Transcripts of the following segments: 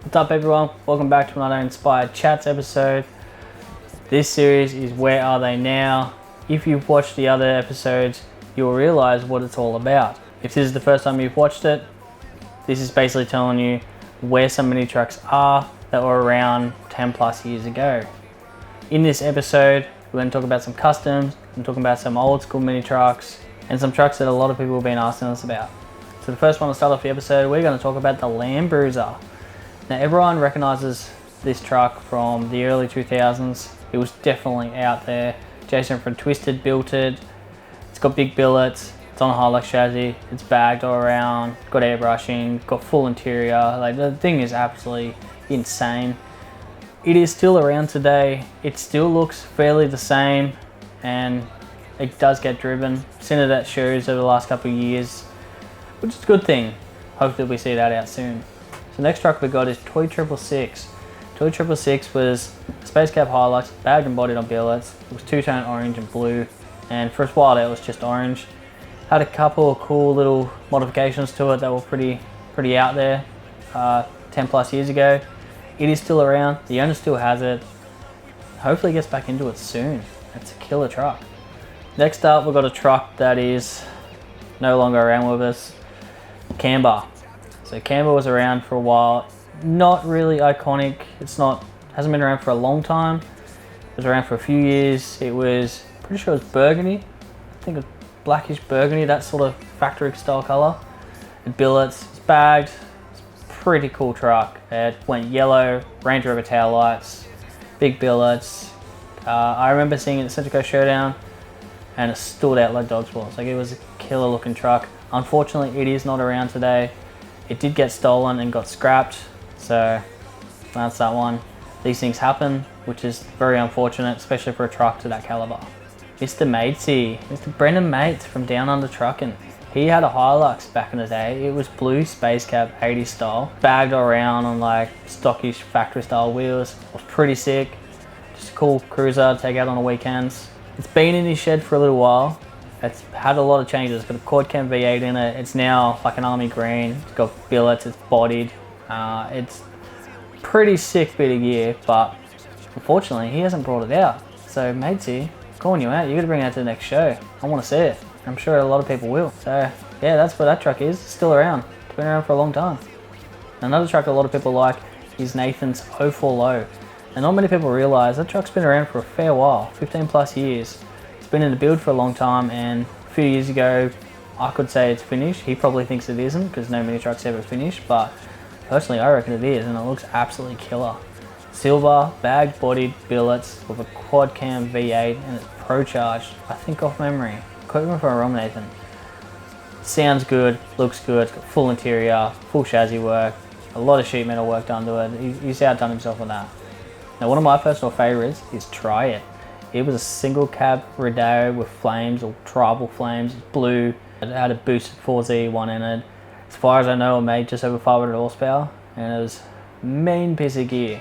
What's up everyone? Welcome back to another Inspired Chats episode. This series is Where Are They Now? If you've watched the other episodes, you'll realize what it's all about. If this is the first time you've watched it, this is basically telling you where some mini trucks are that were around 10 plus years ago. In this episode, we're going to talk about some customs, we're talking about some old school mini trucks, and some trucks that a lot of people have been asking us about. So the first one to start off the episode, we're going to talk about the Bruiser. Now everyone recognizes this truck from the early 2000s. It was definitely out there. Jason from Twisted built it. It's got big billets, it's on a Hilux chassis, it's bagged all around, got airbrushing, got full interior. Like, the thing is absolutely insane. It is still around today. It still looks fairly the same, and it does get driven. Seen it at shows over the last couple of years, which is a good thing. Hopefully we see that out soon. So next truck we got is Toy 666. Toy 666 was a space cab Hilux, bagged and bodied on billets. It was two-tone orange and blue, and for a while it was just orange. Had a couple of cool little modifications to it that were pretty out there 10 plus years ago. It is still around, the owner still has it. Hopefully he gets back into it soon. It's a killer truck. Next up we've got a truck that is no longer around with us, Camber. So Camber was around for a while, not really iconic. Hasn't been around for a long time. It was around for a few years. It was, pretty sure it was burgundy. I think it was blackish burgundy, that sort of factory style color. It billets, it's bagged. It's a pretty cool truck. It went yellow, Range Rover tail lights, big billets. I remember seeing it at Central Coast Showdown, and it stood out like dog's balls. Like, it was a killer looking truck. Unfortunately, it is not around today. It did get stolen and got scrapped, so that's that one. These things happen, which is very unfortunate, especially for a truck to that caliber. Mr. Matesy, Mr. Brendan Mates from Down Under Truckin'. He had a Hilux back in the day. It was blue space cab 80s style, bagged around on like stockish factory style wheels. It was pretty sick. Just a cool cruiser to take out on the weekends. It's been in his shed for a little while. It's had a lot of changes. It's got a quad cam V8 in it. It's now like an army green. It's got billets, it's bodied. It's pretty sick bit of gear, but unfortunately he hasn't brought it out. So Matesy, calling you out, you gotta bring it out to the next show. I wanna see it. I'm sure a lot of people will. So yeah, that's what that truck is. It's still around. It's been around for a long time. Another truck a lot of people like is Nathan's 040. And not many people realize that truck's been around for a fair while, 15 plus years. Been in the build for a long time, and a few years ago I could say it's finished. He probably thinks it isn't because no mini truck's ever finished, but personally I reckon it is, and it looks absolutely killer. Silver, bag bodied billets with a quad cam V8, and it's pro charged, I think off memory. Quote me if I'm wrong, Nathan. Sounds good, looks good, it's got full interior, full chassis work, a lot of sheet metal work done to it. He's outdone himself on that. Now one of my personal favorites is Try It. It was a single cab Rodeo with flames, or tribal flames, blue. It had a boosted 4Z1 in it. As far as I know, it made just over 500 horsepower, and it was a mean piece of gear.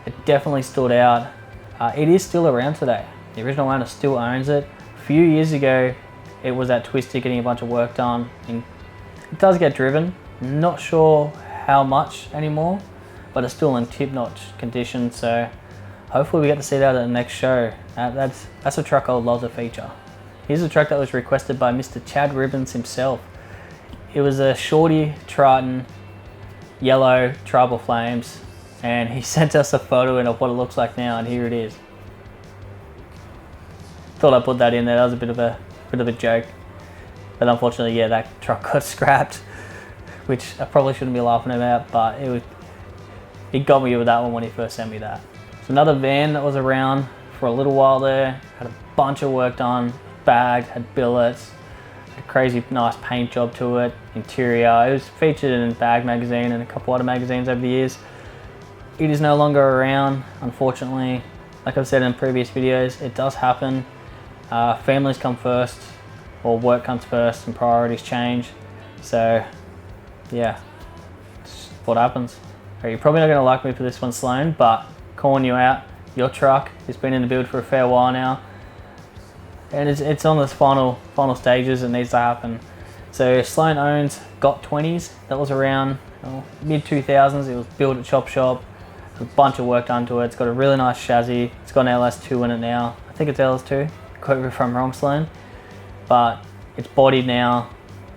It definitely stood out. It is still around today. The original owner still owns it. A few years ago, it was at Twisted getting a bunch of work done, and it does get driven. Not sure how much anymore, but it's still in tip-notch condition, so hopefully we get to see that at the next show. That's a truck I would love to feature. Here's a truck that was requested by Mr. Chad Ribbons himself. It was a Shorty Triton, yellow tribal flames, and he sent us a photo in of what it looks like now, and here it is. Thought I'd put that in there. That was a bit of a joke, but unfortunately, yeah, that truck got scrapped, which I probably shouldn't be laughing about, but it got me with that one when he first sent me that. Another van that was around for a little while there, had a bunch of work done, bagged, had billets, had a crazy nice paint job to it, interior. It was featured in Bag magazine and a couple other magazines over the years. It is no longer around, unfortunately. Like I've said in previous videos, it does happen. Families come first, or work comes first, and priorities change. So yeah, it's what happens. You're probably not gonna like me for this one, Sloan, but calling you out. Your truck has been in the build for a fair while now, and it's on this final stages. It needs to happen. So Sloan owns Got 20s. That was around mid 2000s. It was built at Chop Shop. A bunch of work done to it. It's got a really nice chassis. It's got an LS2 in it now. I think it's LS2. Quote me if I'm wrong, Sloan. But it's bodied now,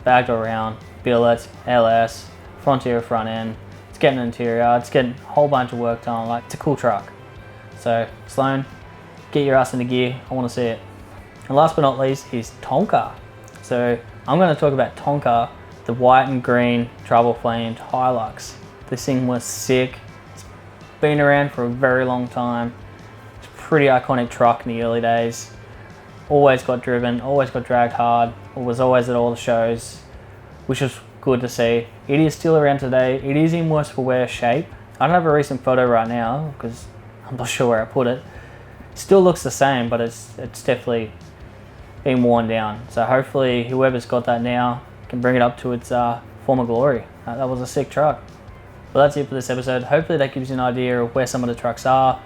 bagged around, billet, LS, Frontier front end. It's getting an interior. It's getting a whole bunch of work done. Like, it's a cool truck. So Sloan, get your ass into gear. I want to see it. And last but not least is Tonka. So I'm going to talk about Tonka, the white and green trouble flamed Hilux. This thing was sick. Been around for a very long time. It's a pretty iconic truck in the early days. Always got driven, always got dragged hard, was always at all the shows, which was good to see. It is still around today. It is in worse for wear shape. I don't have a recent photo right now because I'm not sure where I put it. Still looks the same, but it's definitely been worn down. So hopefully whoever's got that now can bring it up to its former glory. That was a sick truck. Well, that's it for this episode. Hopefully that gives you an idea of where some of the trucks are,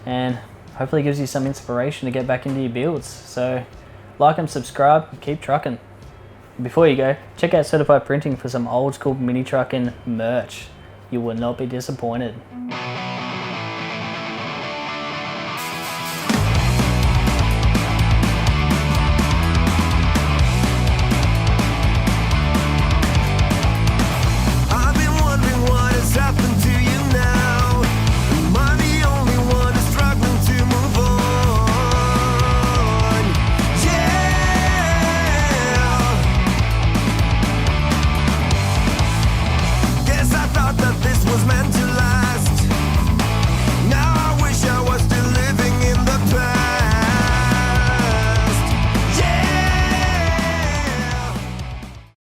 and hopefully gives you some inspiration to get back into your builds. So like and subscribe and keep trucking. Before you go, check out Certified Printing for some old school mini trucking merch. You will not be disappointed.